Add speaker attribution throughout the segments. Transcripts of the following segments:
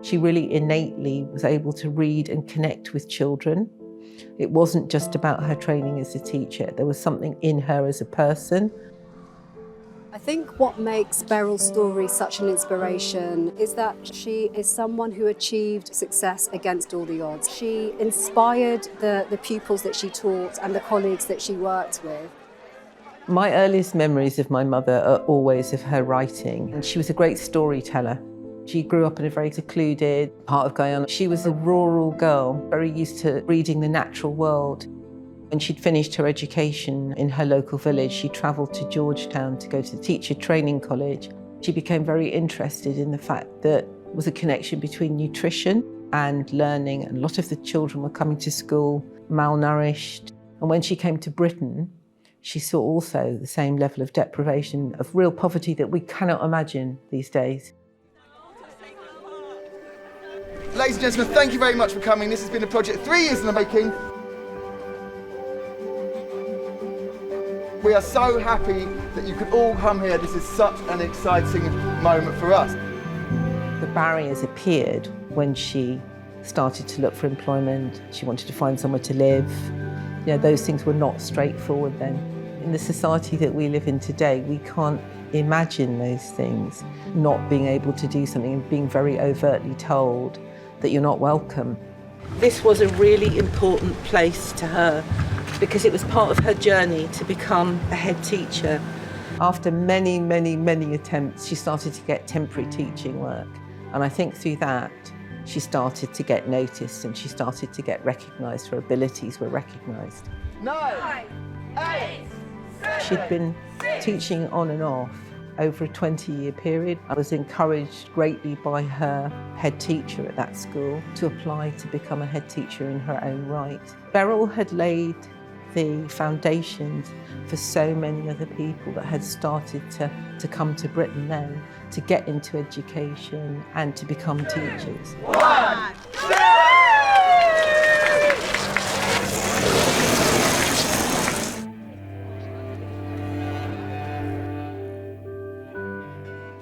Speaker 1: She really innately was able to read and connect with children. It wasn't just about her training as a teacher. There was something in her as a person.
Speaker 2: I think what makes Beryl's story such an inspiration is that she is someone who achieved success against all the odds. She inspired the pupils that she taught and the colleagues that she worked with.
Speaker 1: My earliest memories of my mother are always of her writing, and she was a great storyteller. She grew up in a very secluded part of Guyana. She was a rural girl, very used to reading the natural world. When she'd finished her education in her local village, she travelled to Georgetown to go to the teacher training college. She became very interested in the fact that there was a connection between nutrition and learning, and a lot of the children were coming to school malnourished. And when she came to Britain, she saw also the same level of deprivation, of real poverty that we cannot imagine these days.
Speaker 3: Ladies and gentlemen, thank you very much for coming. This has been a project 3 years in the making. We are so happy that you could all come here. This is such an exciting moment for us.
Speaker 1: The barriers appeared when she started to look for employment. She wanted to find somewhere to live. You know, those things were not straightforward then. In the society that we live in today, we can't imagine those things, not being able to do something and being very overtly told that you're not welcome. This was a really important place to her because it was part of her journey to become a head teacher. After many, many, many attempts, she started to get temporary teaching work. And I think through that, she started to get noticed and she started to get recognised. Her abilities were recognised.
Speaker 3: 9, 8, 7,
Speaker 1: She'd been teaching on and off over a 20-year period. I was encouraged greatly by her head teacher at that school to apply to become a head teacher in her own right. Beryl had laid the foundations for so many other people that had started to come to Britain then, to get into education and to become teachers.
Speaker 3: 1, 2!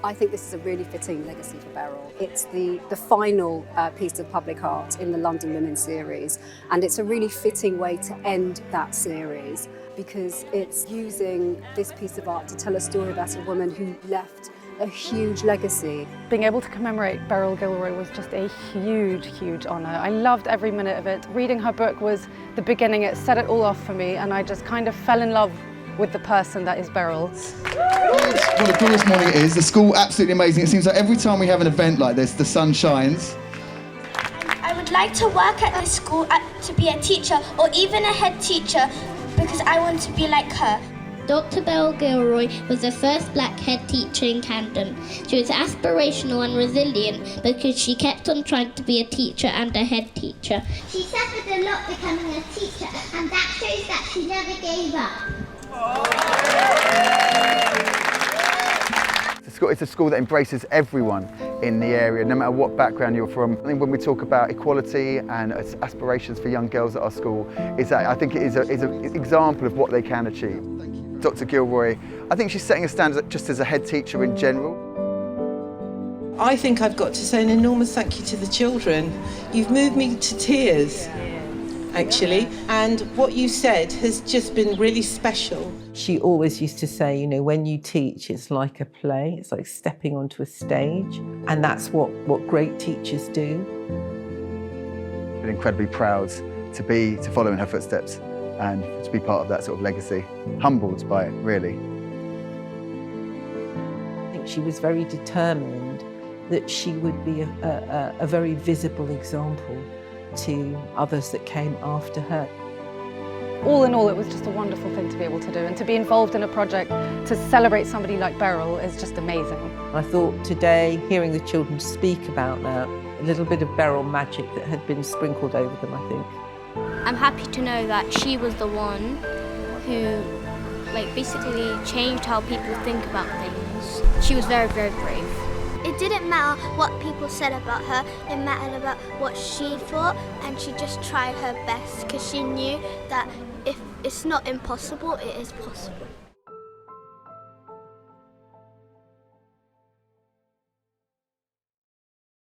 Speaker 2: I think this is a really fitting legacy for Beryl. It's the final piece of public art in the London Women series, and it's a really fitting way to end that series because it's using this piece of art to tell a story about a woman who left a huge legacy.
Speaker 4: Being able to commemorate Beryl Gilroy was just a huge, huge honour. I loved every minute of it. Reading her book was the beginning. It set it all off for me, and I just kind of fell in love with the person that is Beryl.
Speaker 3: What a glorious morning it is. The school, absolutely amazing. It seems like every time we have an event like this, the sun shines.
Speaker 5: I would like to work at this school to be a teacher or even a head teacher because I want to be like her.
Speaker 6: Dr Beryl Gilroy was the first black head teacher in Camden. She was aspirational and resilient because she kept on trying to be a teacher and a head teacher.
Speaker 5: She suffered a lot becoming a teacher, and that shows that she never gave up.
Speaker 3: It's a school that embraces everyone in the area, no matter what background you're from. I think when we talk about equality and aspirations for young girls at our school, I think it is an example of what they can achieve. Dr Gilroy, I think she's setting a standard just as a head teacher in general.
Speaker 1: I think I've got to say an enormous thank you to the children. You've moved me to tears, actually, and what you said has just been really special. She always used to say, you know, when you teach, it's like a play, it's like stepping onto a stage, and that's what great teachers do.
Speaker 3: Been incredibly proud to follow in her footsteps and to be part of that sort of legacy. Humbled by it, really.
Speaker 1: I think she was very determined that she would be a very visible example to others that came after her.
Speaker 4: All in all, it was just a wonderful thing to be able to do, and to be involved in a project to celebrate somebody like Beryl is just amazing.
Speaker 1: I thought today, hearing the children speak about that, a little bit of Beryl magic that had been sprinkled over them, I think.
Speaker 5: I'm happy to know that she was the one who basically changed how people think about things. She was very, very brave. It didn't matter what people said about her, it mattered about what she thought, and she just tried her best because she knew that if it's not impossible, it is possible.